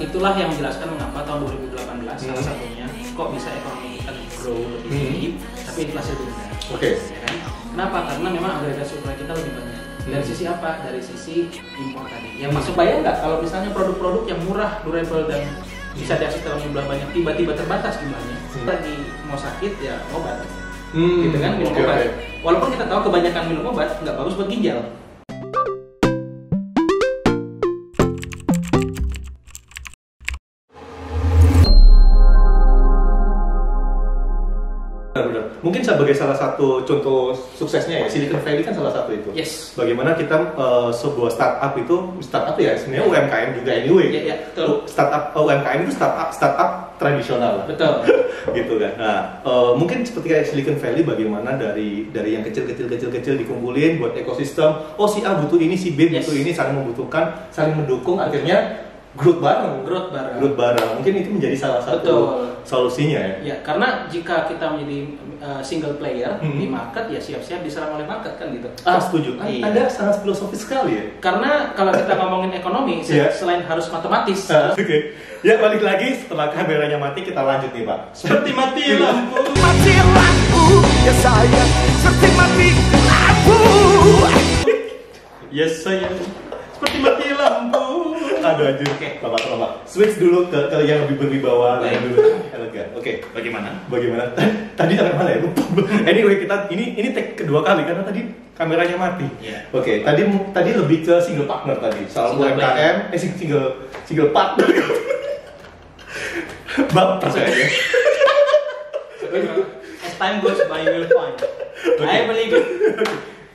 itulah yang menjelaskan mengapa tahun 2018 salah satunya kok bisa ekonomi kita grow lebih tinggi, tapi inflasi lebih rendah. Oke. Ya kan? Kenapa? Karena memang agregat supply kita lebih banyak. Dari sisi apa? Dari sisi impor tadi. Yang masuk bayang nggak? Kalau misalnya produk-produk yang murah, durable dan bisa diakses dalam jumlah banyak, tiba-tiba terbatas jumlahnya. Lagi mau sakit ya obat, gitu kan, minum obat. Walaupun kita tahu kebanyakan minum obat nggak bagus buat ginjal. Benar. Mungkin sebagai salah satu contoh suksesnya ya, Silicon Valley kan salah satu itu. Yes. Bagaimana kita sebuah startup ya sebenarnya UMKM juga anyway. Ya, betul. Startup UMKM itu startup tradisional lah. Betul. Gitu kan. Nah, mungkin seperti kayak Silicon Valley, bagaimana dari yang kecil dikumpulin buat ekosistem. Oh, si A butuh ini, si B butuh ini, saling membutuhkan, saling mendukung, akhirnya growth bareng. Mungkin itu menjadi salah satu solusinya ya. Ya, karena jika kita menjadi single player di market, ya siap-siap diserang oleh market kan gitu. Setuju. Iya. Anda sangat filosofis sekali ya. Karena kalau kita ngomongin ekonomi, selain harus matematis. Oke. Ya, balik lagi setelah kameranya mati, kita lanjut nih Pak. Seperti mati lampu. Mati lampu, ya saya seperti mati lampu. Yes saya seperti mati lampu. Aduh anjir. Oke. Bapak. Switch dulu ke yang lebih berwibawa, yang dulu elegan. Oke. Bagaimana? Tadi sampai mana ya? Lupa. Anyway, kita ini take kedua kali karena tadi kameranya mati. Yeah. Oke, tadi lebih ke single partner tadi. Soal UMKM, single partner. Bapak saya. As time goes by, you will find. I believe it.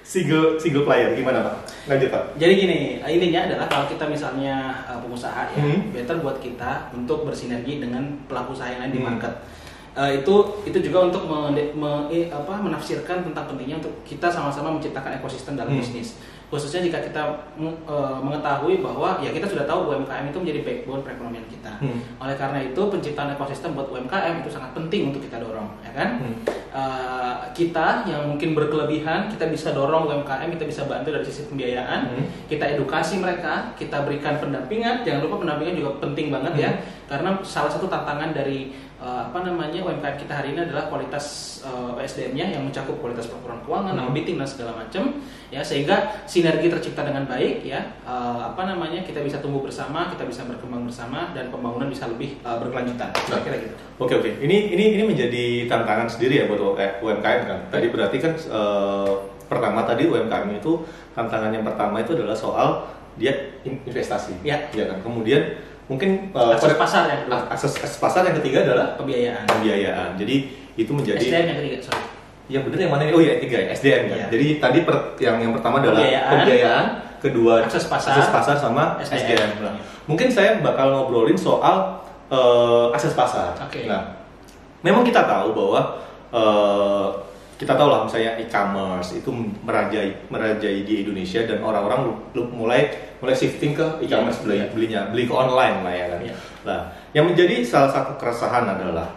Single player gimana Pak? Lanjut Pak. Jadi gini, intinya adalah kalau kita misalnya pengusaha ya, better buat kita untuk bersinergi dengan pelaku usaha yang lain di market. Itu juga untuk menafsirkan tentang pentingnya untuk kita sama-sama menciptakan ekosistem dalam bisnis. Khususnya jika kita mengetahui bahwa ya kita sudah tahu UMKM itu menjadi backbone perekonomian kita. Oleh karena itu penciptaan ekosistem buat UMKM itu sangat penting untuk kita dorong, ya kan? Kita yang mungkin berkelebihan, kita bisa dorong UMKM, kita bisa bantu dari sisi pembiayaan, kita edukasi mereka, kita berikan pendampingan. Jangan lupa pendampingan juga penting banget ya, karena salah satu tantangan dari UMKM kita hari ini adalah kualitas SDM-nya yang mencakup kualitas laporan keuangan, auditing dan segala macam, ya, sehingga sinergi tercipta dengan baik ya, kita bisa tumbuh bersama, kita bisa berkembang bersama, dan pembangunan bisa lebih berkelanjutan. Kira-kira gitu. Oke. Ini menjadi tantangan sendiri ya buat UMKM kan. Tadi berarti kan pertama tadi UMKM itu tantangan yang pertama itu adalah soal dia investasi. Ya kan. Kemudian mungkin akses pasar yang kedua. Akses pasar yang ketiga adalah pembiayaan. Jadi itu menjadi SDM yang ketiga, sorry. Yang benar yang mana ini? Oh ya, tiga SDM kan. Jadi tadi yang pertama adalah pembiayaan, kedua akses pasar sama SDM. Nah, mungkin saya bakal ngobrolin soal akses pasar. Nah, memang kita tahu bahwa kita tahu lah misalnya e-commerce itu merajai di Indonesia dan orang-orang mulai shifting ke e-commerce, beli ke online lah ya kan. Nah, yang menjadi salah satu keresahan adalah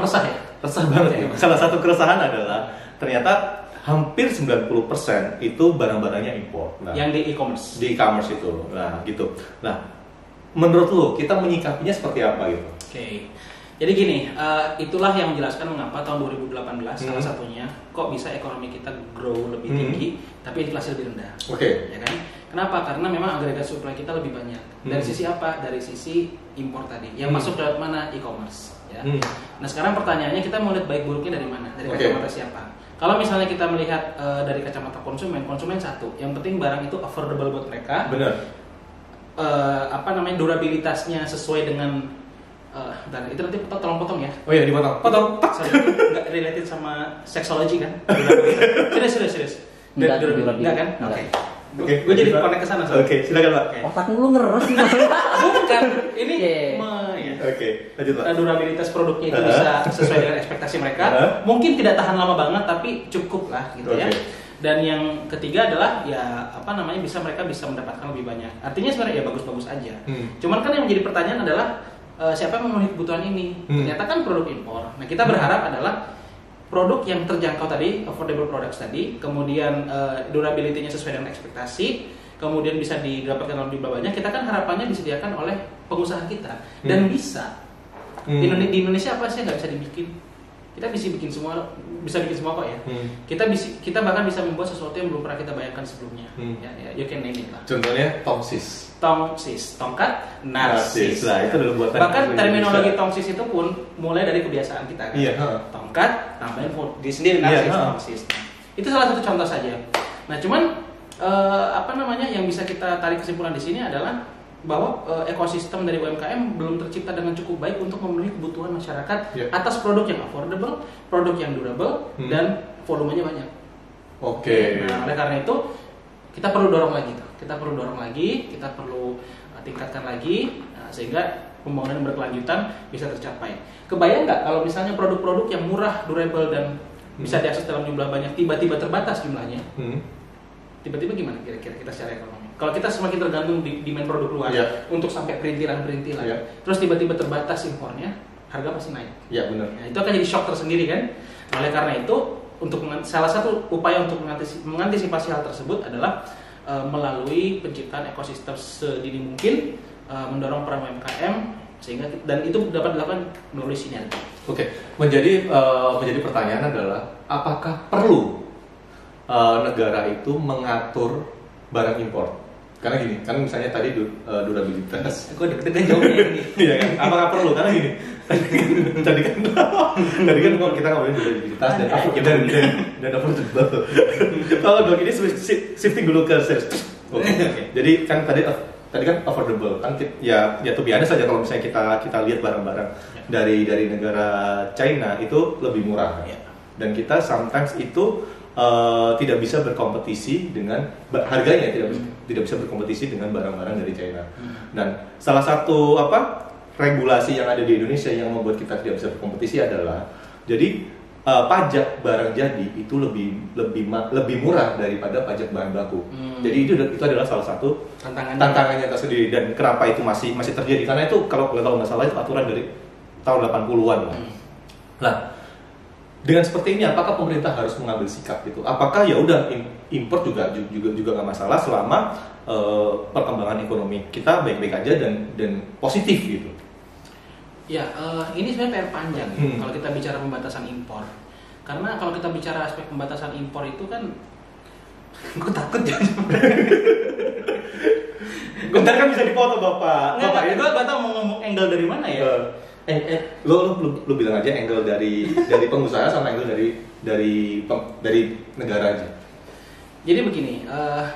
resah ya? Resah banget ya. Salah satu keresahan adalah ternyata hampir 90% itu barang-barangnya impor. Nah, yang di e-commerce. Di e-commerce itu. Nah, gitu. Nah, menurut lo kita menyikapinya seperti apa gitu? Oke. Jadi gini, itulah yang menjelaskan mengapa tahun 2018 salah satunya kok bisa ekonomi kita grow lebih tinggi, tapi inflasi lebih rendah. Oke. Ya kan? Kenapa? Karena memang agregat supply kita lebih banyak. Dari sisi apa? Dari sisi impor tadi. Yang masuk lewat mana? E-commerce. Ya. Nah sekarang pertanyaannya kita mau lihat baik buruknya dari mana? Dari kacamata siapa? Kalau misalnya kita melihat dari kacamata konsumen satu, yang penting barang itu affordable buat mereka. Benar. Durabilitasnya sesuai dengan dan itu nanti tolong potong ya. Oh iya, dipotong. Potong. Sorry, nggak related sama seksologi kan? Serius. Enggak kan? Oke. Gue jadi connect ke sana. Oke, silakan Pak. Otak lu ngeres sih. Bukan. Ini Oke, lanjut Pak. Durabilitas produknya itu bisa sesuai dengan ekspektasi mereka. Mungkin tidak tahan lama banget, tapi cukup lah gitu ya. Dan yang ketiga adalah mereka bisa mendapatkan lebih banyak. Artinya sebenarnya ya bagus-bagus aja. Cuman kan yang menjadi pertanyaan adalah siapa yang memenuhi kebutuhan ini? Ternyata kan produk impor. Nah kita berharap adalah produk yang terjangkau tadi, affordable products tadi, kemudian durability-nya sesuai dengan ekspektasi, kemudian bisa didapatkan lebih banyak. Kita kan harapannya disediakan oleh pengusaha kita dan bisa. Di Indonesia apa sih nggak bisa dibikin? Kita bisa bikin semua kok ya. Kita bahkan bisa membuat sesuatu yang belum pernah kita bayangkan sebelumnya. Ya, you can name it lah. Contohnya tongsis, tongkat, narsis. Nah, itu adalah buatan. Bahkan terminologi tongsis itu pun mulai dari kebiasaan kita kan. Iya. Tongkat, tambahin di sendiri narsis, tongsis. Itu salah satu contoh saja. Nah, cuman yang bisa kita tarik kesimpulan di sini adalah bahwa ekosistem dari UMKM belum tercipta dengan cukup baik untuk memenuhi kebutuhan masyarakat atas produk yang affordable, produk yang durable, dan volumenya banyak. Oke. Nah, oleh karena itu kita perlu dorong lagi kita perlu tingkatkan lagi sehingga pembangunan berkelanjutan bisa tercapai. Kebayang nggak kalau misalnya produk-produk yang murah, durable, dan bisa diakses dalam jumlah banyak tiba-tiba terbatas jumlahnya? Tiba-tiba gimana kira-kira kita secara ekonomi? Kalau kita semakin tergantung di demand produk luar untuk sampai perintilan, terus tiba-tiba terbatas impornya, harga pasti naik. Iya benar. Nah, itu akan jadi shock tersendiri kan. Oleh karena itu, salah satu upaya untuk mengantisipasi hal tersebut adalah melalui penciptaan ekosistem sedini mungkin, mendorong peran UMKM dan itu dapat dilakukan melalui sinergi. Oke, menjadi pertanyaan adalah apakah perlu negara itu mengatur barang impor? Karena gini, kan misalnya tadi durabilitas. Gue deg-degan jawabnya ini. Iya kan? Apakah perlu? Karena gini. tadi kan kita ngomongin durabilitas dan affordable. Kalau dok ini shifting dulu ke sales. Oke. Jadi kan tadi kan affordable kan ya tuh biasa saja kalau misalnya kita lihat barang-barang dari negara China itu lebih murah. Dan kita sometimes itu tidak bisa berkompetisi dengan harganya, tidak bisa berkompetisi dengan barang-barang dari China. Dan salah satu regulasi yang ada di Indonesia yang membuat kita tidak bisa berkompetisi adalah jadi pajak barang jadi itu lebih murah daripada pajak bahan baku. Jadi itu adalah salah satu tantangannya tersendiri. Dan kenapa itu masih terjadi? Karena itu kalau nggak salah itu aturan dari tahun 80-an lah. Nah, dengan seperti ini, apakah pemerintah harus mengambil sikap gitu? Apakah ya udah impor juga nggak masalah selama perkembangan ekonomi kita baik-baik aja dan positif gitu? Ya, ini sebenarnya PR panjang ya, kalau kita bicara pembatasan impor. Karena kalau kita bicara aspek pembatasan impor itu kan, gue takut ya. Bentar kan bisa dipoto bapak. Gue nggak tahu mau ngomong angle dari mana ya. Lu bilang aja angle dari pengusaha sama angle dari negara aja. Jadi begini,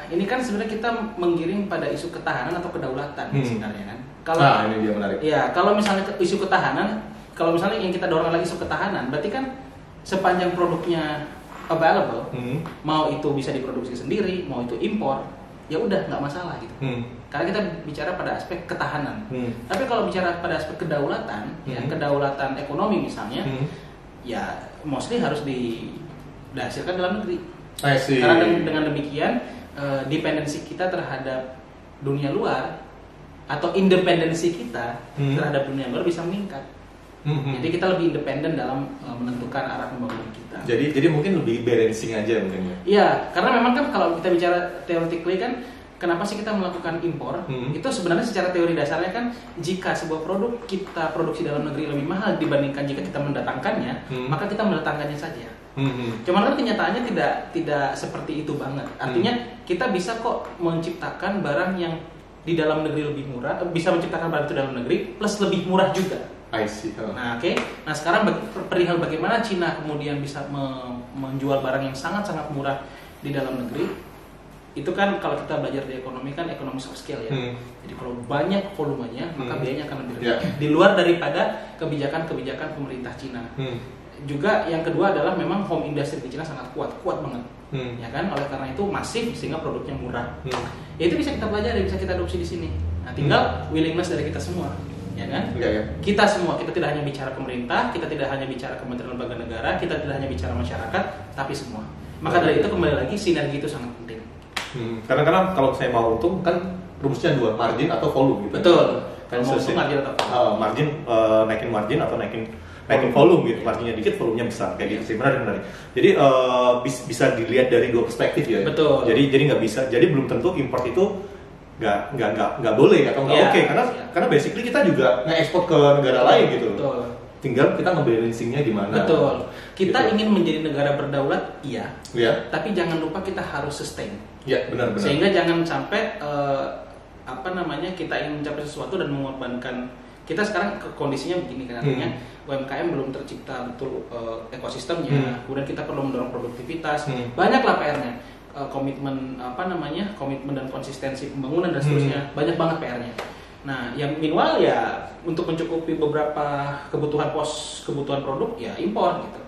ini kan sebenarnya kita menggiring pada isu ketahanan atau kedaulatan sebenarnya kan. Ini dia menarik. Iya, kalau misalnya isu ketahanan, kalau misalnya yang kita dorong lagi isu ketahanan, berarti kan sepanjang produknya available, mau itu bisa diproduksi sendiri, mau itu impor, ya udah nggak masalah gitu. Karena kita bicara pada aspek ketahanan. Tapi kalau bicara pada aspek kedaulatan, ya kedaulatan ekonomi misalnya, ya mostly harus dihasilkan dalam negeri. Karena dengan demikian dependensi kita terhadap dunia luar atau independensi kita terhadap dunia luar bisa meningkat. Jadi kita lebih independen dalam menentukan arah pembangunan kita. Jadi mungkin lebih balancing aja mungkin ya. Iya, karena memang kan kalau kita bicara theoretically kan, kenapa sih kita melakukan impor? Itu sebenarnya secara teori dasarnya kan, jika sebuah produk kita produksi dalam negeri lebih mahal dibandingkan jika kita mendatangkannya, maka kita mendatangkannya saja. Cuman kan kenyataannya tidak seperti itu banget. Artinya kita bisa kok menciptakan barang yang di dalam negeri lebih murah, bisa menciptakan barang itu dalam negeri plus lebih murah juga. I see. Nah, oke. Nah, sekarang perihal bagaimana Cina kemudian bisa menjual barang yang sangat-sangat murah di dalam negeri. Itu kan kalau kita belajar di ekonomi kan ekonomi of scale ya. Jadi kalau banyak volumenya, maka biayanya akan lebih rendah. Di luar daripada kebijakan-kebijakan pemerintah Cina. Juga yang kedua adalah memang home industry di Cina sangat kuat banget. Ya kan? Oleh karena itu masif sehingga produknya murah. Ya itu bisa kita pelajari, bisa kita adopsi di sini. Nah, tinggal willingness dari kita semua. Ya kan? Kita semua, kita tidak hanya bicara pemerintah, kita tidak hanya bicara kementerian lembaga negara, kita tidak hanya bicara masyarakat, tapi semua. Maka dari itu kembali lagi sinergi itu sangat penting. Karena kalau saya mau untung kan rumusnya dua, margin atau volume gitu. Betul. Kalau mau untung margin atau volume. Margin naikin margin atau naikin volume gitu. Marginnya dikit, volumenya besar kayak gitu sih. Benar. Jadi bisa dilihat dari dua perspektif ya. Betul. Jadi nggak bisa. Jadi belum tentu import itu nggak boleh atau nggak oke karena basically kita juga nge-export ke negara lain gitu. Betul. Tinggal kita nge-balancingnya di mana. Betul. Kita gitu. ingin menjadi negara berdaulat, iya. Tapi jangan lupa kita harus sustain. Iya, benar. Sehingga jangan sampai kita ingin mencapai sesuatu dan mengorbankan. Kita sekarang kondisinya begini kan, artinya UMKM belum tercipta betul ekosistemnya. Kemudian kita perlu mendorong produktivitas. Banyaklah PR-nya. Komitmen dan konsistensi pembangunan dan seterusnya. Banyak banget PR-nya. Nah, yang minimal ya untuk mencukupi beberapa kebutuhan produk ya impor gitu.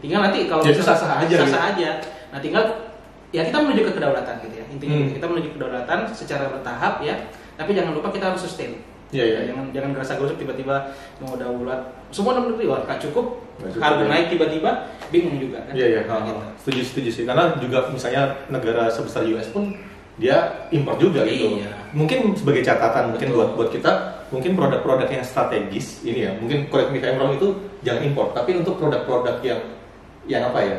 Tinggal nanti kalau sah-sah aja. Nah, tinggal ya kita menuju ke kedaulatan gitu ya. Intinya kita menuju ke kedaulatan secara bertahap ya. Tapi jangan lupa kita harus sustain. Jangan gerasa-gerusuk tiba-tiba mau daulat. Semua negeri nggak cukup. Harga naik tiba-tiba bingung juga kan. Gitu. Setuju sih. Karena juga misalnya negara sebesar US pun dia impor juga gitu. Mungkin sebagai catatan mungkin buat kita mungkin produk-produk yang strategis ini ya. Mungkin correct me if I'm wrong itu jangan impor. Tapi untuk produk-produk yang apa ya?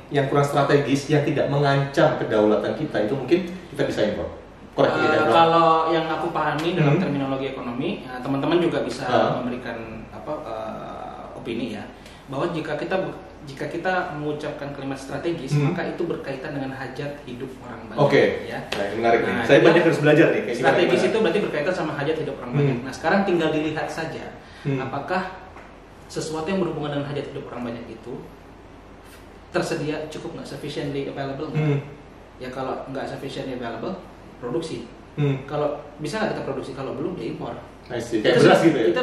Yang kurang strategis yang tidak mengancam kedaulatan kita itu mungkin kita bisa impor. Kalau yang aku pahami dalam terminologi ekonomi, teman-teman juga bisa memberikan opini ya, bahwa jika kita mengucapkan kalimat strategis, maka itu berkaitan dengan hajat hidup orang banyak. Ya. Nah, menarik nih. Saya banyak harus belajar nih. Strategis itu berarti berkaitan sama hajat hidup orang banyak. Nah, sekarang tinggal dilihat saja, apakah sesuatu yang berhubungan dengan hajat hidup orang banyak itu tersedia cukup nggak, sufficiently available nggak? Ya kalau nggak sufficiently available, produksi. Kalau bisa nggak kita produksi, kalau belum ya impor. Kayak beras gitu ya? Kita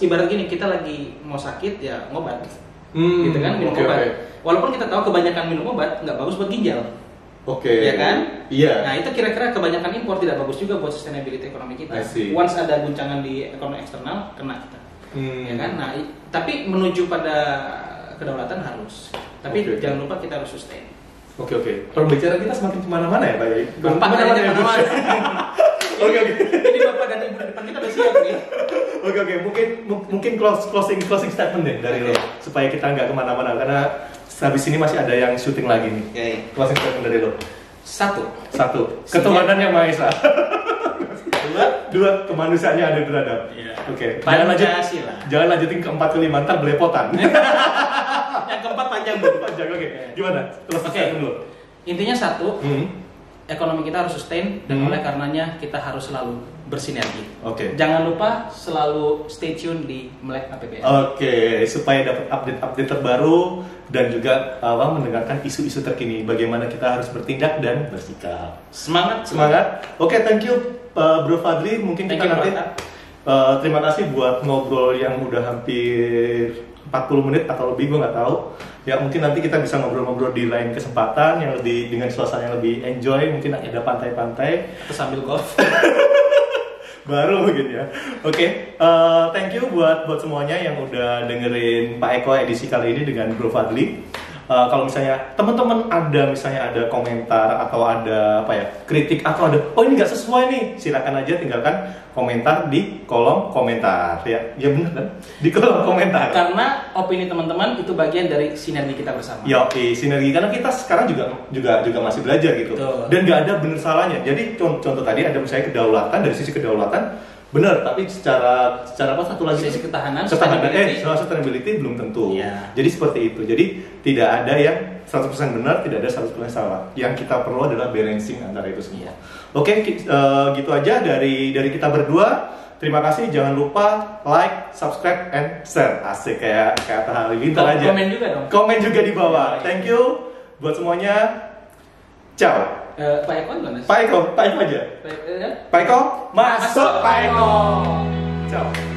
ibarat gini, kita lagi mau sakit ya ngobat, gitu kan, minum obat. Walaupun kita tahu kebanyakan minum obat nggak bagus buat ginjal. Ya kan? Iya. Nah itu kira-kira kebanyakan impor tidak bagus juga buat sustainability ekonomi kita. Once ada guncangan di ekonomi eksternal, kena kita. Ya kan? Nah tapi menuju pada kedaulatan harus. Tapi jangan lupa kita harus sustain. Oke. Perbicaraan kita semakin kemana-mana ya Pak Yai? Bapak kemana-mana. Oke. Ini Bapak dan Ibu depan kita udah siap nih. Oke. Mungkin closing statement deh dari lo supaya kita nggak kemana-mana karena habis ini masih ada yang syuting lagi nih. Closing statement dari lo. Satu. Ketuhanan yang Maha Esa. Dua. Kemanusiaannya ada beradab. Oke. Jangan lanjutin keempat kelima ntar belepotan. Yang keempat panjang. Oke. Gimana? Dulu. Intinya satu. Ekonomi kita harus sustain dan oleh karenanya kita harus selalu bersinergi. Jangan lupa selalu stay tune di Melek APBN. Supaya dapat update terbaru dan juga mendengarkan isu-isu terkini bagaimana kita harus bertindak dan bersikap. Semangat. Thank you Bro Fadli. Mungkin kita nanti terima kasih buat ngobrol yang udah hampir 40 menit atau lebih, gue nggak tahu. Ya mungkin nanti kita bisa ngobrol-ngobrol di lain kesempatan yang lebih dengan suasana yang lebih enjoy, mungkin ada pantai-pantai atau sambil golf. Baru mungkin ya. Thank you buat semuanya yang udah dengerin Pak Eko edisi kali ini dengan Bro Fadli. Kalau misalnya teman-teman ada komentar atau ada kritik atau ada ini nggak sesuai nih, silakan aja tinggalkan komentar di kolom komentar ya benar kan, di kolom komentar, karena opini teman-teman itu bagian dari sinergi kita bersama. Sinergi, karena kita sekarang juga masih belajar gitu. Dan nggak ada benar salahnya. Jadi contoh tadi ada misalnya kedaulatan, dari sisi kedaulatan benar, tapi secara satu lagi sisi ketahanan, sustainability belum tentu. Jadi seperti itu. Jadi tidak ada yang 100% benar, tidak ada 100% salah. Yang kita perlu adalah balancing antara itu semua. Gitu aja dari kita berdua. Terima kasih, jangan lupa like, subscribe, and share. Asik kayak kata Halilintar aja. Komen juga dong. Komen juga di bawah. Thank you buat semuanya. Ciao. Pak Eko gimana? Pak Eko aja. Pak Eko, masuk Pak Eko. Ciao.